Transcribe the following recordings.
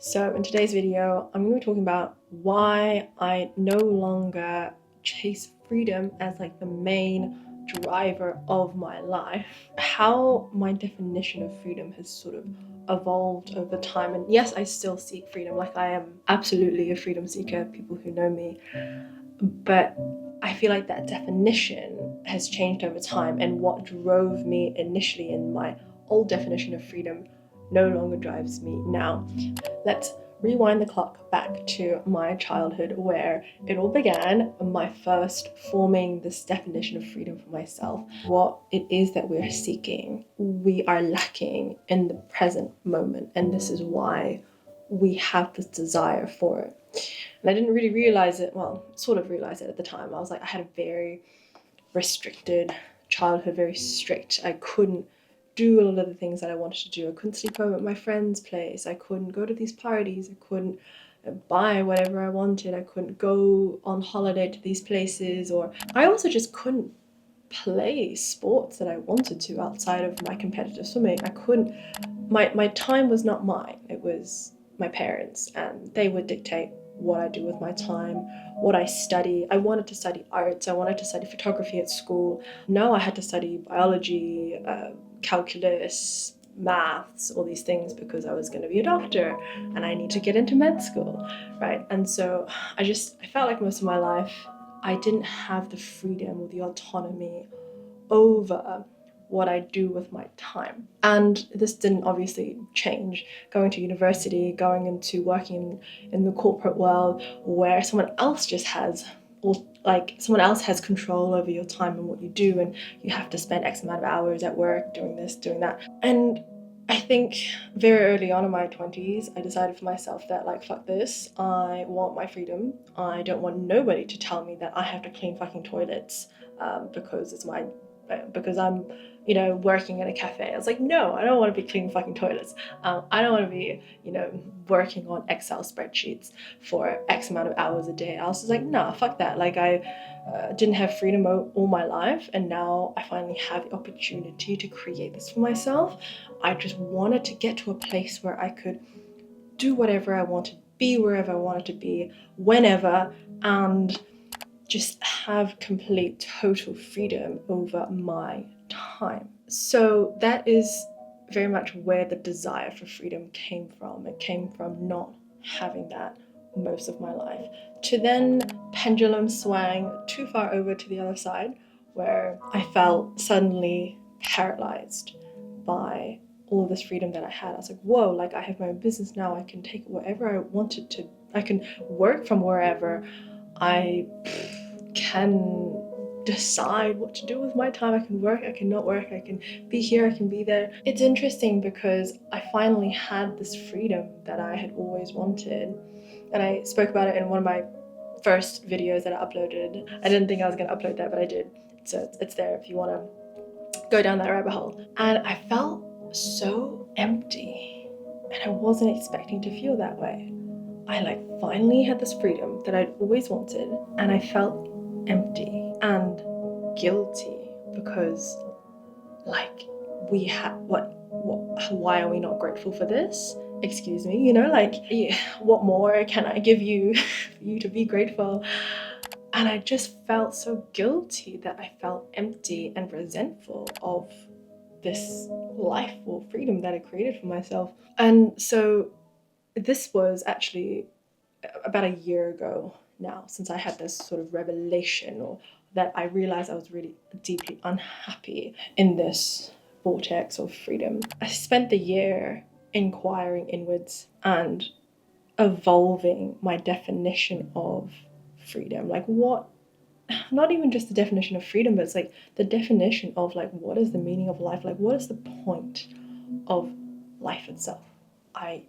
So in today's video, I'm going to be talking about why I no longer chase freedom as like the main driver of my life, how my definition of freedom has sort of evolved over time. And yes, I still seek freedom, like I am absolutely a freedom seeker, people who know me, but I feel like that definition has changed over time, and what drove me initially in my old definition of freedom no longer drives me now. Let's rewind the clock back to my childhood, where it all began, my first forming this definition of freedom for myself, what it is that we're seeking, we are lacking in the present moment, and this is why we have this desire for it. And I didn't really realize it, well, sort of realize it at the time. I was like, I had a very restricted childhood, very strict. I couldn't do a lot of the things that I wanted to do. I couldn't sleep over at my friend's place. I couldn't go to these parties. I couldn't buy whatever I wanted. I couldn't go on holiday to these places, or I also just couldn't play sports that I wanted to outside of my competitive swimming. I couldn't, my time was not mine. It was my parents, and they would dictate what I do with my time, what I study. I wanted to study arts. I wanted to study photography at school. No, I had to study biology, calculus, maths, all these things because I was going to be a doctor and I need to get into med school, right? And so I felt like most of my life I didn't have the freedom or the autonomy over what I do with my time. And this didn't obviously change going to university, going into working in the corporate world, where someone else just has, or like someone else has control over your time and what you do, and you have to spend X amount of hours at work doing this, doing that. And I think very early on in my 20s, I decided for myself that, like, fuck this, I want my freedom. I don't want nobody to tell me that I have to clean fucking toilets because I'm, working in a cafe. I was like, no, I don't want to be cleaning fucking toilets. I don't want to be, working on Excel spreadsheets for X amount of hours a day. I was just like, nah, fuck that. Like, I didn't have freedom all my life, and now I finally have the opportunity to create this for myself. I just wanted to get to a place where I could do whatever I wanted, be wherever I wanted to be, whenever, and just have complete total freedom over my time. So that is very much where the desire for freedom came from. It came from not having that most of my life, to then pendulum swang too far over to the other side, where I felt suddenly paralyzed by all of this freedom that I had. I was like, whoa, like, I have my own business now. I can take whatever I wanted to. I can work from wherever. I can decide what to do with my time. I can work, I can not work, I can be here, I can be there. It's interesting because I finally had this freedom that I had always wanted. And I spoke about it in one of my first videos that I uploaded. I didn't think I was going to upload that, but I did. So it's there if you want to go down that rabbit hole. And I felt so empty, and I wasn't expecting to feel that way. I finally had this freedom that I'd always wanted, and I felt empty and guilty because, like, we had why are we not grateful for this? Excuse me, what more can I give you for you to be grateful? And I just felt so guilty that I felt empty and resentful of this life or freedom that I created for myself. And so this was actually about a year ago now, since I had this sort of revelation, or that I realized I was really deeply unhappy in this vortex of freedom. I spent the year inquiring inwards and evolving my definition of freedom. Like, what, not even just the definition of freedom, but it's like the definition of, like, what is the meaning of life? Like, what is the point of life itself? I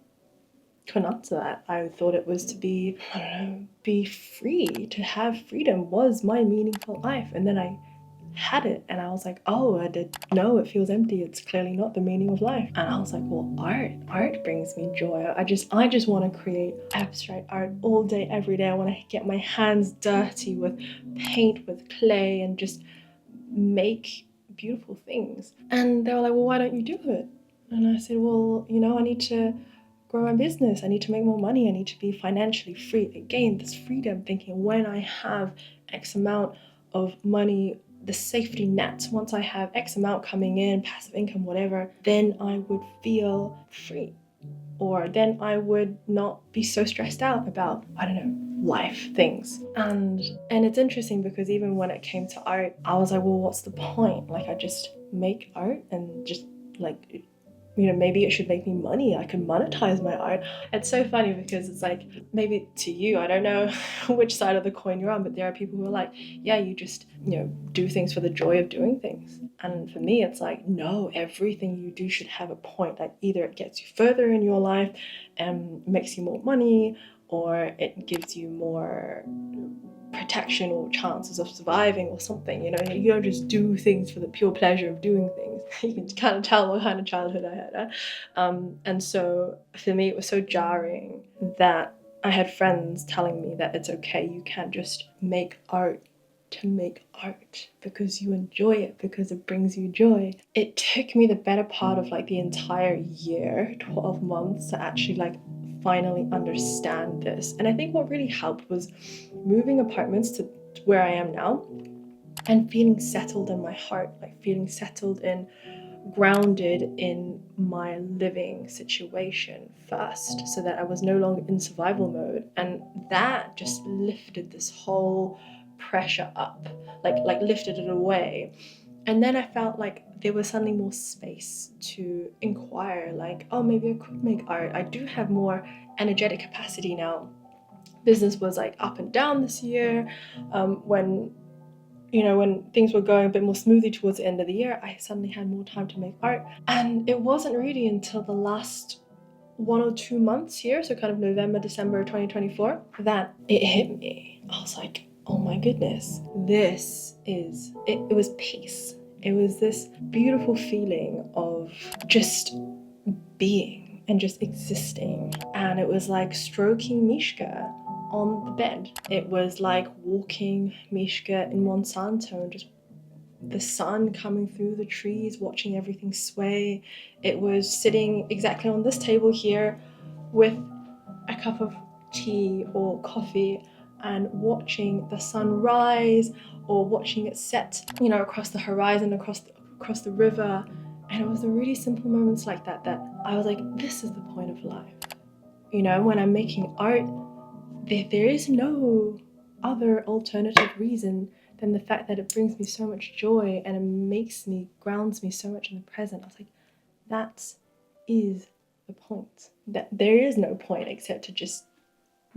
couldn't answer that. I thought it was to be, I don't know, be free. To have freedom was my meaningful life. And then I had it, and I was like, oh, no, it feels empty. It's clearly not the meaning of life. And I was like, well, art brings me joy. I just want to create abstract art all day, every day. I want to get my hands dirty with paint, with clay, and just make beautiful things. And they were like, well, why don't you do it? And I said, well, I need to grow my business. I need to make more money. I need to be financially free. Again, this freedom thinking, when I have X amount of money, the safety net, once I have X amount coming in, passive income, whatever, then I would feel free. Or then I would not be so stressed out about, I don't know, life things. And it's interesting because even when it came to art, I was like, well, what's the point? Like, I just make art and just like, maybe it should make me money. I could monetize my art. It's so funny because it's like, maybe to you, I don't know which side of the coin you're on, but there are people who are like, yeah, you just, do things for the joy of doing things. And for me, it's like, no, everything you do should have a point. Like, either it gets you further in your life and makes you more money, or it gives you more protection or chances of surviving or something. You don't just do things for the pure pleasure of doing things. You can kind of tell what kind of childhood I had. And so for me, it was so jarring that I had friends telling me that it's okay, you can't just make art to make art because you enjoy it, because it brings you joy. It took me the better part of like the entire year, 12 months, to actually like finally understand this. And I think what really helped was moving apartments to where I am now and feeling settled in my heart, like feeling settled and grounded in my living situation first, so that I was no longer in survival mode. And that just lifted this whole pressure up, like lifted it away. And then I felt like there was suddenly more space to inquire, like, oh, maybe I could make art. I do have more energetic capacity now. Business was like up and down this year. When things were going a bit more smoothly towards the end of the year, I suddenly had more time to make art. And it wasn't really until the last 1 or 2 months here, so kind of November, December 2024, that it hit me. I was like, oh my goodness, it was peace. It was this beautiful feeling of just being and just existing. And it was like stroking Mishka on the bed. It was like walking Mishka in Monsanto and just the sun coming through the trees, watching everything sway. It was sitting exactly on this table here with a cup of tea or coffee and watching the sun rise or watching it set, across the horizon, across the river. And it was the really simple moments like that I was like, this is the point of life. When I'm making art, there is no other alternative reason than the fact that it brings me so much joy and it grounds me so much in the present. I was like, that is the point. That there is no point except to just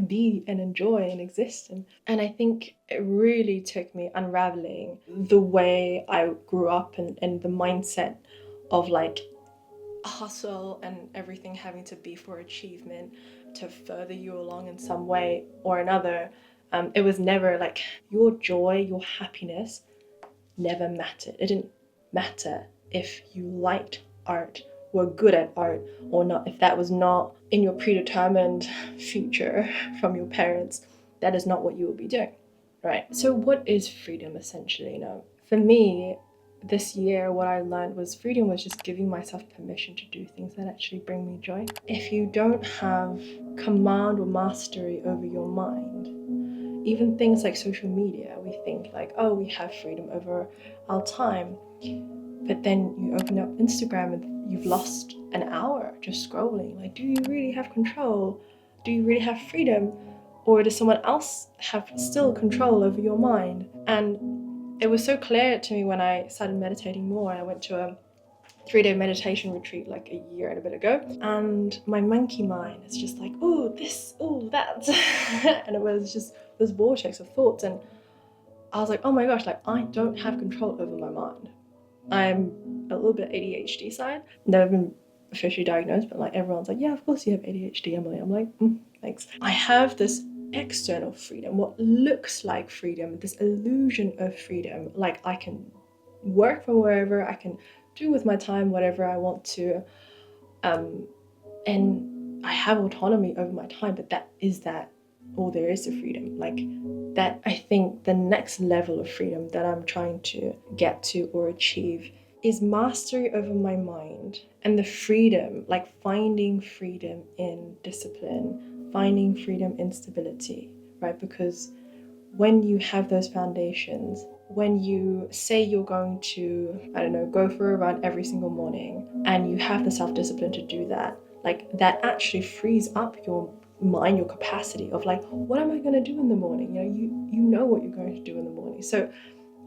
be and enjoy and exist. And I think it really took me unraveling the way I grew up and the mindset of like hustle and everything having to be for achievement to further you along in some way or another. It was never like your joy, your happiness never mattered. It didn't matter if you liked art, were good at art or not. If that was not in your predetermined future from your parents, that is not what you will be doing, right? So what is freedom essentially? For me, this year, what I learned was freedom was just giving myself permission to do things that actually bring me joy. If you don't have command or mastery over your mind, even things like social media, we think like, oh, we have freedom over our time. But then you open up Instagram and you've lost an hour just scrolling. Like, do you really have control? Do you really have freedom? Or does someone else have still control over your mind? And it was so clear to me when I started meditating more. I went to a 3-day meditation retreat like a year and a bit ago, and my monkey mind is just like, oh, this, oh, that. And it was just this vortex of thoughts, and I was like, oh my gosh, like I don't have control over my mind. I'm a little bit ADHD side. Never been officially diagnosed, but like everyone's like, yeah, of course you have ADHD, Emily. I'm like, thanks. I have this external freedom, what looks like freedom, this illusion of freedom. Like I can work from wherever, I can do with my time whatever I want to, and I have autonomy over my time. But that all there is to freedom. Like that, I think the next level of freedom that I'm trying to get to or achieve is mastery over my mind and the freedom, like finding freedom in discipline, finding freedom in stability, right? Because when you have those foundations, when you say you're going to, I don't know, go for a run every single morning, and you have the self-discipline to do that, like that actually frees up your mind, your capacity of like, what am I going to do in the morning? You know what you're going to do in the morning. So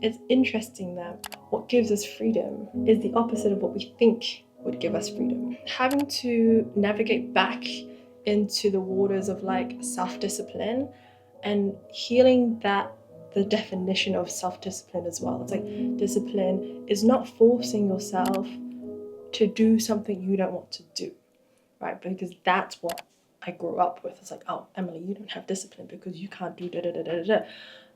it's interesting that what gives us freedom is the opposite of what we think would give us freedom. Having to navigate back into the waters of like self-discipline and healing that the definition of self-discipline as well. It's like discipline is not forcing yourself to do something you don't want to do, right? Because that's what I grew up with. It's like, oh, Emily, you don't have discipline because you can't do da da da da da.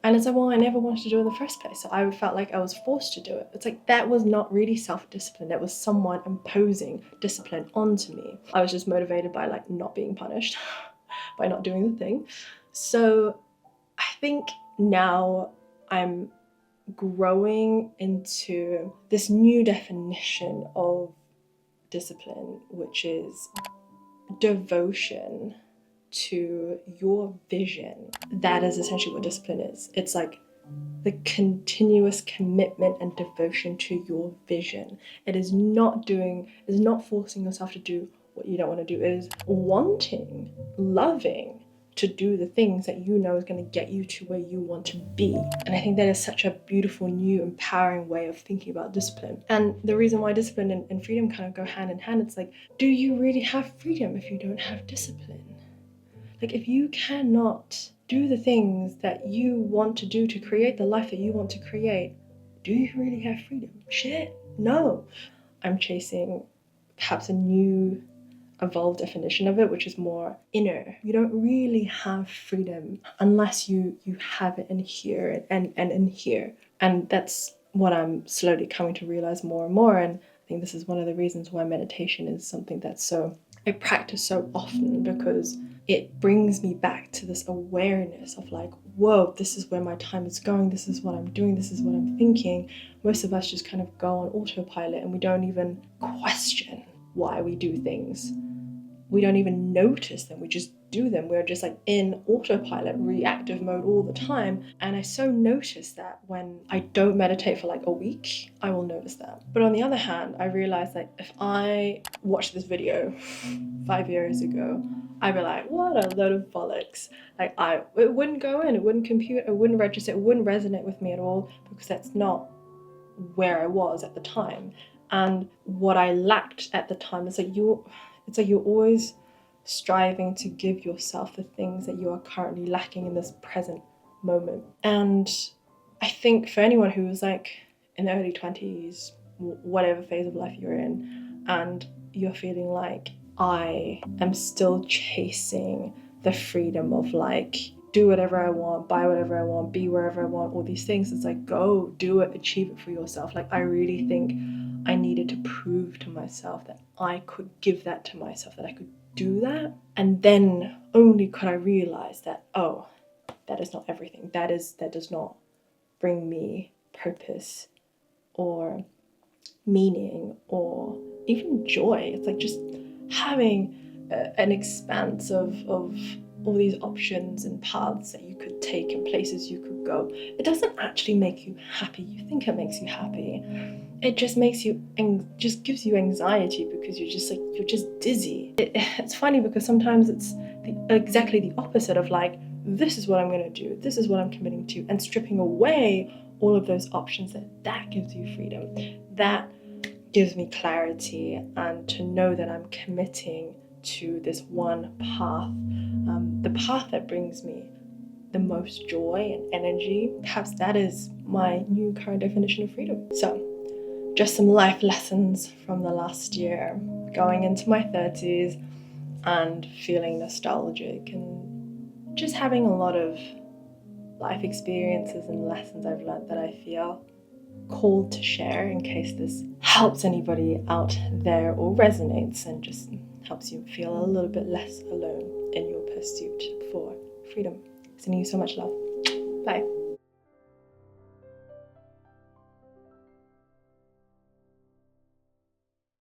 And it's like, well, I never wanted to do it in the first place. So I felt like I was forced to do it. It's like, that was not really self-discipline. That was someone imposing discipline onto me. I was just motivated by like not being punished, by not doing the thing. So I think now I'm growing into this new definition of discipline, which is devotion to your vision. That is essentially what discipline is. It's like the continuous commitment and devotion to your vision. It is not forcing yourself to do what you don't want to do. It is wanting, loving to do the things that you know is going to get you to where you want to be. And I think that is such a beautiful, new, empowering way of thinking about discipline. And the reason why discipline and freedom kind of go hand in hand, it's like, do you really have freedom if you don't have discipline? Like, if you cannot do the things that you want to do to create the life that you want to create, do you really have freedom? Shit, no. I'm chasing perhaps a new evolved definition of it, which is more inner. You don't really have freedom unless you have it in here and in here. And that's what I'm slowly coming to realize more and more. And I think this is one of the reasons why meditation is something that's I practice so often, because it brings me back to this awareness of like, whoa, this is where my time is going, this is what I'm doing, this is what I'm thinking. Most of us just kind of go on autopilot and we don't even question why we do things. We don't even notice them, we just do them. We're just like in autopilot, reactive mode all the time. And I so notice that when I don't meditate for like a week, I will notice that. But on the other hand, I realized that if I watched this video 5 years ago, I'd be like, what a load of bollocks. Like it wouldn't go in, it wouldn't compute, it wouldn't register, it wouldn't resonate with me at all, because that's not where I was at the time. And what I lacked at the time is it's like you're always striving to give yourself the things that you are currently lacking in this present moment. And I think for anyone who was like in the early 20s, whatever phase of life you're in, and you're feeling like, I am still chasing the freedom of like, do whatever I want, buy whatever I want, be wherever I want, all these things. It's like, go do it, achieve it for yourself. Like, I really think I needed to prove to myself that I could give that to myself, that I could do that. And then only could I realize that, oh, that is not everything. That does not bring me purpose or meaning or even joy. It's like just having an expanse of all these options and paths that you could take and places you could go. It doesn't actually make you happy. You think it makes you happy. It just makes you just gives you anxiety, because you're just dizzy. It's funny because sometimes it's exactly the opposite of like, this is what I'm going to do, this is what I'm committing to, and stripping away all of those options, that gives you freedom. That gives me clarity, and to know that I'm committing to this one path, the path that brings me the most joy and energy. Perhaps that is my new current definition of freedom. So just some life lessons from the last year, going into my 30s and feeling nostalgic, and just having a lot of life experiences and lessons I've learned that I feel called to share, in case this helps anybody out there or resonates and just helps you feel a little bit less alone in your pursuit for freedom. Sending you so much love. Bye.